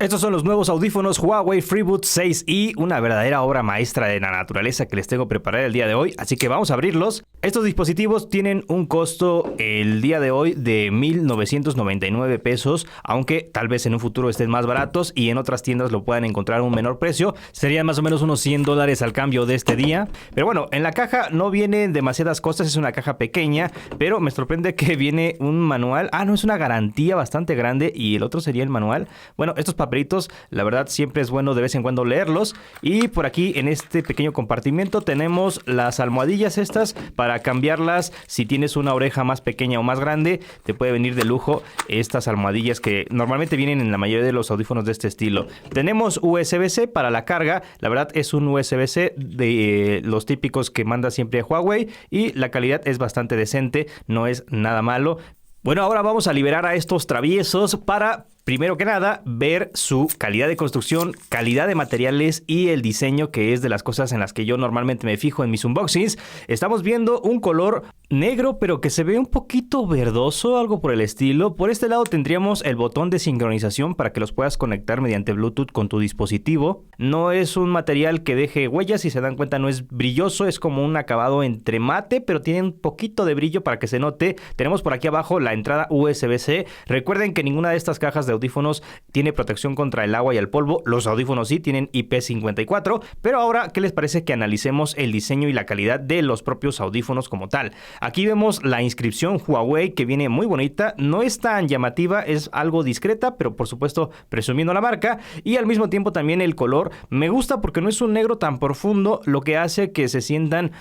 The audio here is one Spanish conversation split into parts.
Estos son los nuevos audífonos Huawei FreeBuds 6i, una verdadera obra maestra de la naturaleza que les tengo preparada el día de hoy, así que vamos a abrirlos. Estos dispositivos tienen un costo el día de hoy de 1,999 pesos, aunque tal vez en un futuro estén más baratos y en otras tiendas lo puedan encontrar a un menor precio. Serían más o menos unos $100 al cambio de este día. Pero bueno, en la caja no vienen demasiadas cosas, es una caja pequeña, pero me sorprende que viene un manual. No, es una garantía bastante grande y el otro sería el manual. Bueno, estos papelitos, la verdad siempre es bueno de vez en cuando leerlos. Y por aquí en este pequeño compartimento tenemos las almohadillas estas para cambiarlas. Si tienes una oreja más pequeña o más grande, te puede venir de lujo estas almohadillas que normalmente vienen en la mayoría de los audífonos de este estilo. Tenemos USB-C para la carga. La verdad es un USB-C de los típicos que manda siempre Huawei y la calidad es bastante decente, no es nada malo. Bueno, ahora vamos a liberar a estos traviesos para, primero que nada, ver su calidad de construcción, calidad de materiales y el diseño, que es de las cosas en las que yo normalmente me fijo en mis unboxings. Estamos viendo un color negro, pero que se ve un poquito verdoso, algo por el estilo. Por este lado tendríamos el botón de sincronización para que los puedas conectar mediante Bluetooth con tu dispositivo. No es un material que deje huellas, si se dan cuenta no es brilloso, es como un acabado entre mate, pero tiene un poquito de brillo para que se note. Tenemos por aquí abajo la entrada USB-C. Recuerden que ninguna de estas cajas de audífonos tiene protección contra el agua y el polvo. Los audífonos sí tienen IP54, pero ahora, ¿qué les parece que analicemos el diseño y la calidad de los propios audífonos como tal? Aquí vemos la inscripción Huawei, que viene muy bonita, no es tan llamativa, es algo discreta, pero por supuesto presumiendo la marca, y al mismo tiempo también el color me gusta porque no es un negro tan profundo, lo que hace que se sientan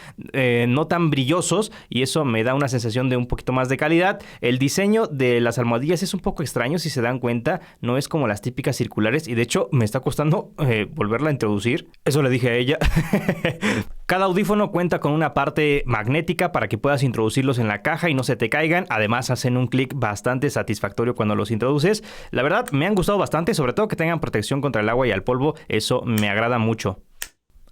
no tan brillosos, y eso me da una sensación de un poquito más de calidad. El diseño de las almohadillas es un poco extraño, si se dan cuenta, no es como las típicas circulares, y de hecho me está costando volverla a introducir. Eso le dije a ella. Cada audífono cuenta con una parte magnética para que puedas introducirlos en la caja y no se te caigan. Además hacen un clic bastante satisfactorio cuando los introduces. La verdad me han gustado bastante, sobre todo que tengan protección contra el agua y el polvo. Eso me agrada mucho.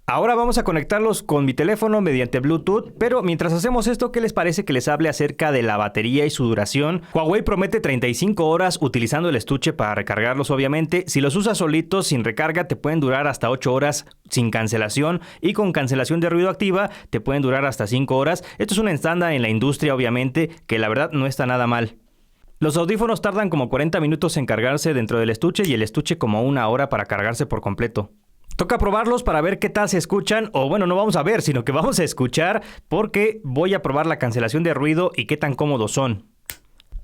Ahora vamos a conectarlos con mi teléfono mediante Bluetooth, pero mientras hacemos esto, ¿qué les parece que les hable acerca de la batería y su duración? Huawei promete 35 horas utilizando el estuche para recargarlos, obviamente. Si los usas solitos sin recarga, te pueden durar hasta 8 horas sin cancelación, y con cancelación de ruido activa te pueden durar hasta 5 horas. Esto es un estándar en la industria, obviamente, que la verdad no está nada mal. Los audífonos tardan como 40 minutos en cargarse dentro del estuche y el estuche como 1 hora para cargarse por completo. Toca probarlos para ver qué tal se escuchan, o bueno, no vamos a ver, sino que vamos a escuchar, porque voy a probar la cancelación de ruido y qué tan cómodos son.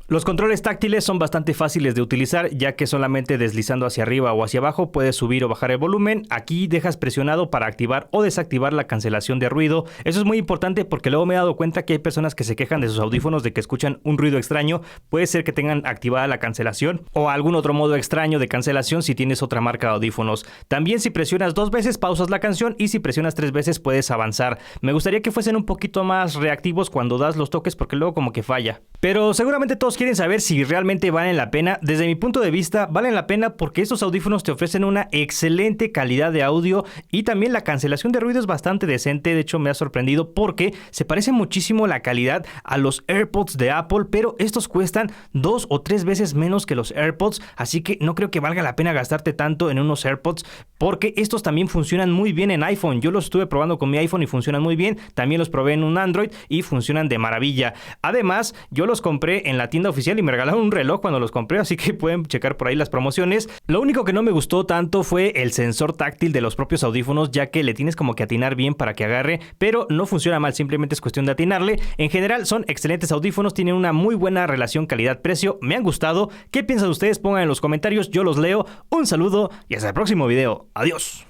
Los controles táctiles son bastante fáciles de utilizar, ya que solamente deslizando hacia arriba o hacia abajo puedes subir o bajar el volumen. Aquí dejas presionado para activar o desactivar la cancelación de ruido. Eso es muy importante porque luego me he dado cuenta que hay personas que se quejan de sus audífonos de que escuchan un ruido extraño. Puede ser que tengan activada la cancelación o algún otro modo extraño de cancelación si tienes otra marca de audífonos. También si presionas 2 veces pausas la canción, y si presionas 3 veces puedes avanzar. Me gustaría que fuesen un poquito más reactivos cuando das los toques porque luego como que falla. Pero seguramente todos quieren saber si realmente valen la pena. Desde mi punto de vista, valen la pena porque estos audífonos te ofrecen una excelente calidad de audio y también la cancelación de ruido es bastante decente. De hecho, me ha sorprendido porque se parece muchísimo la calidad a los AirPods de Apple, pero estos cuestan 2 o 3 veces menos que los AirPods, así que no creo que valga la pena gastarte tanto en unos AirPods, porque estos también funcionan muy bien en iPhone. Yo los estuve probando con mi iPhone y funcionan muy bien. También los probé en un Android y funcionan de maravilla. Además, yo los compré en la tienda oficial y me regalaron un reloj cuando los compré, así que pueden checar por ahí las promociones. Lo único que no me gustó tanto fue el sensor táctil de los propios audífonos, ya que le tienes como que atinar bien para que agarre, pero no funciona mal, simplemente es cuestión de atinarle. En general son excelentes audífonos, tienen una muy buena relación calidad-precio, me han gustado. ¿Qué piensan ustedes? Pongan en los comentarios, yo los leo. Un saludo y hasta el próximo video. Adiós.